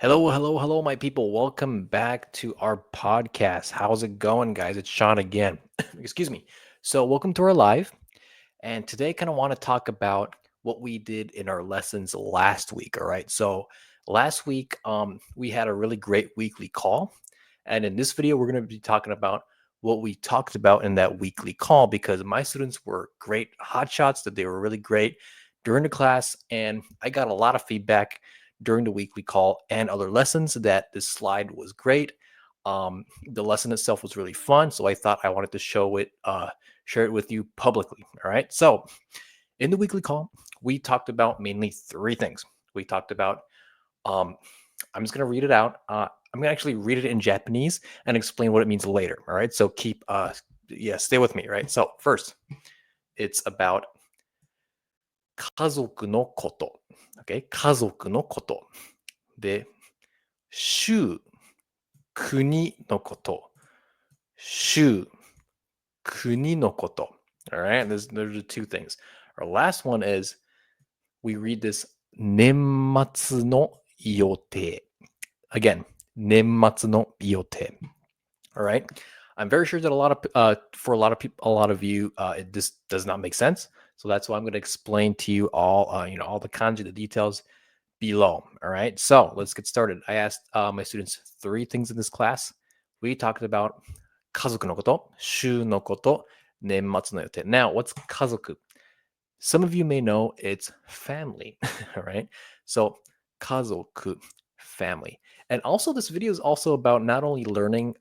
Hello, hello, hello, my people. Welcome back to our podcast. How's it going, guys? It's Sean again. Excuse me. So, welcome to our live. And today, kind of want to talk about what we did in our lessons last week. All right. So, last week, we had a really great weekly call. And in this video, we're going to be talking about what we talked about in that weekly call because my students were great hotshots, that they were really great during the class. And I got a lot of feedback during the weekly call and other lessons that this slide was great. The lesson itself was really fun. So I thought I wanted to share it with you publicly. All right. So in the weekly call, we talked about mainly three things. We talked about, um, I'm just going to read it out. I'm going to actually read it in Japanese and explain what it means later. All right. So stay with me. Right. So first, it's about 家族のこと。Okay? 家族のこと。で、州、国のこと。州、国のこと。All right? Those are the two things. Our last one is we read this 年末の予定. Again, 年末の予定. All right? I'm very sure that for a lot of people, a lot of you, this does not make sense. So that's why I'm going to explain to you all, all the kanji, the details below. All right. So let's get started. I asked my students three things in this class. We talked about 家族のこと、週のこと、年末の予定. Now, what's 家族? Some of you may know it's family. All right. So 家族, family. And also, this video is also about not only learning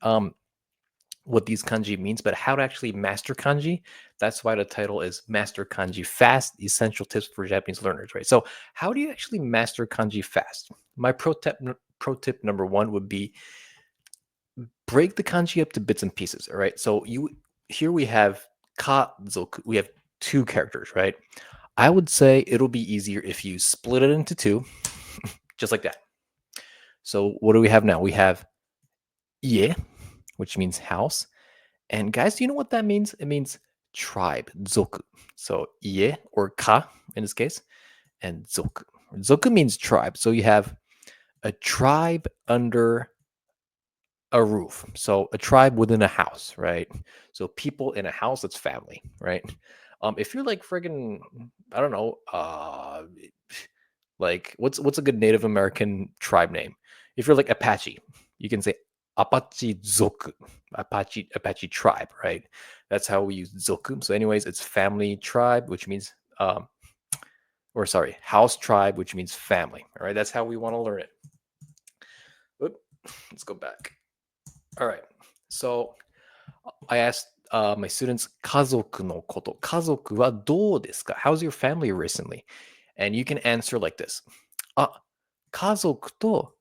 what these kanji means, but how to actually master kanji. That's why the title is Master Kanji Fast, Essential Tips for Japanese Learners, right? So how do you actually master kanji fast? My pro tip number one would be break the kanji up to bits and pieces, all right? So here we have kazoku, we have two characters, right? I would say it'll be easier if you split it into two, just like that. So what do we have now? We have ie, which means house. And guys, do you know what that means? It means tribe, zoku. So ie or ka in this case, and zoku. Zoku means tribe. So you have a tribe under a roof. So a tribe within a house, right? So people in a house, that's family, right? If you're like friggin', I don't know, like what's a good Native American tribe name? If you're like Apache, you can say Apache Zoku, Apache tribe, right? That's how we use Zoku. So, anyways, it's family tribe, which means house tribe, which means family. All right, that's how we want to learn it. Oop, let's go back. All right, so I asked my students, 家族のこと。家族はどうですか? How's your family recently? And you can answer like this. あ、家族と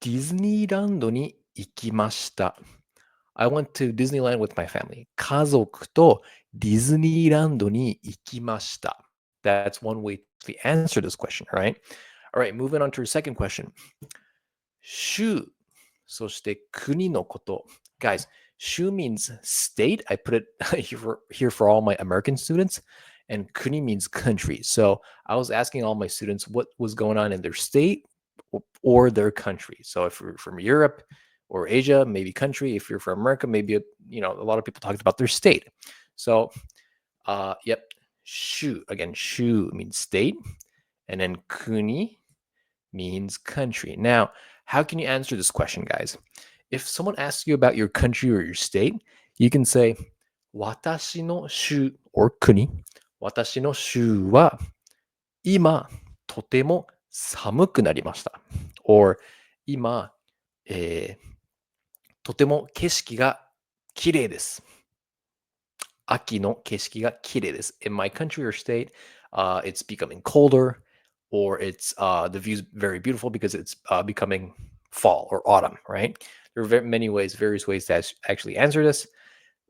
ディズニーランドに行きました。I went to Disneyland with my family. 家族とディズニーランドに行きました. That's one way to answer this question, all right? All right, moving on to your second question. 州、そして国のこと. Guys, 州 means state. I put it here for all my American students. And kuni means country. So I was asking all my students what was going on in their state or their country. So if you're from Europe or Asia, maybe country. If you're from America, maybe a lot of people talked about their state. So, yep, shu again. Shu means state, and then kuni means country. Now, how can you answer this question, guys? If someone asks you about your country or your state, you can say 私の州 or kuni. 私の州は今とても寒くなりました。or 今、とても景色が綺麗です。秋の景色が綺麗です。In my country or state, it's becoming colder, or it's the view's very beautiful because it's becoming fall or autumn, right? There are various ways to actually answer this.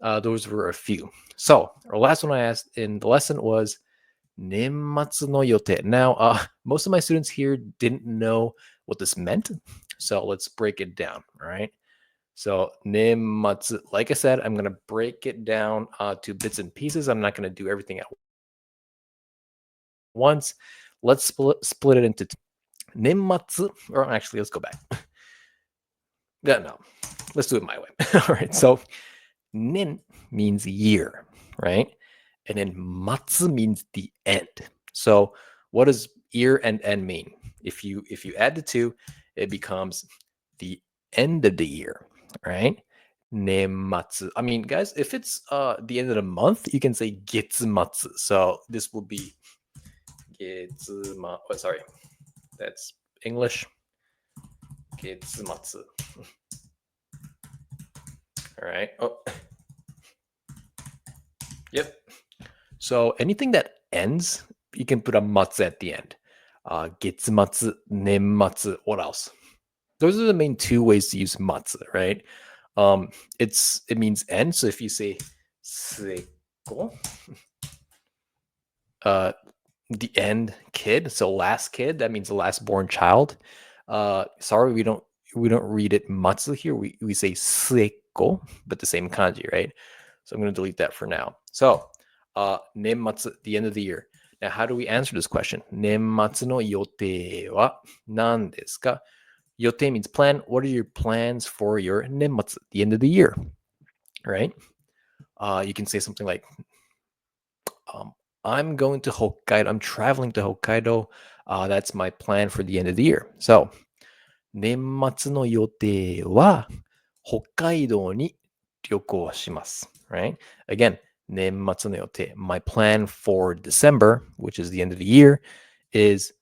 Those were a few. So, our last one I asked in the lesson was 年末の予定. Now, most of my students here didn't know what this meant. So let's break it down, all right? So 年末, like I said, I'm going to break it down to bits and pieces. I'm not going to do everything at once. Let's split it into two. Nenmatsu, or actually, let's go back. Yeah, no, let's do it my way. All right. So nin means year, right? And then matsu means the end. So what does year and end mean? If you add the two, it becomes the end of the year, right? Nematsu. I mean, guys, if it's the end of the month, you can say getsumatsu. So this will be getsuma. Oh, sorry, that's English. Getsumatsu. All right. Oh, yep. So anything that ends, you can put a matsu at the end. Getsumatsu, nenmatsu. What else? Those are the main two ways to use matsu, right? It means end. So if you say seiko, uh, the end kid, so last kid, that means the last born child. Sorry, we don't read it matsu here. We say seiko, but the same kanji, right? So I'm going to delete that for now. So nenmatsu, the end of the year. Now, how do we answer this question? Nenmatsu no yote wa nan desu ka? Yote means plan. What are your plans for your nenmatsu, the end of the year, right? You can say something like, um, I'm going to Hokkaido. I'm traveling to Hokkaido. That's my plan for the end of the year. So, 年末の予定は北海道に旅行します。Right? Again, 年末の予定. My plan for December, which is the end of the year, is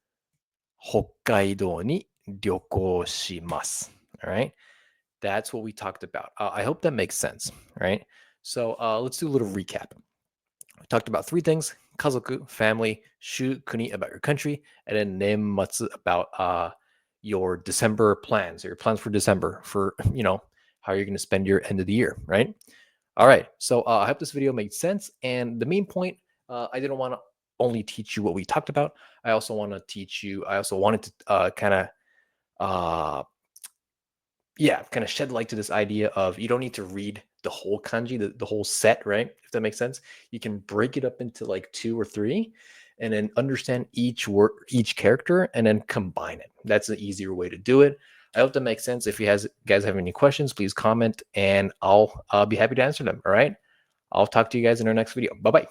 北海道に旅行します. All right? That's what we talked about. I hope that makes sense, right? So let's do a little recap. We talked about three things: kazoku, family; shu, kuni, about your country; and then nenmatsu, about your December plans, or your plans for December, for how you're going to spend your end of the year, right? All right. So I hope this video made sense. And the main point, I didn't want to only teach you what we talked about. I also want to teach you. I also wanted to uh, kind of shed light to this idea of, you don't need to read the whole kanji, the whole set, right? If that makes sense. You can break it up into like two or three, and then understand each word, each character, and then combine it. That's an easier way to do it. I hope that makes sense. If you guys have any questions, please comment, and I'll be happy to answer them. All right. I'll talk to you guys in our next video. Bye bye.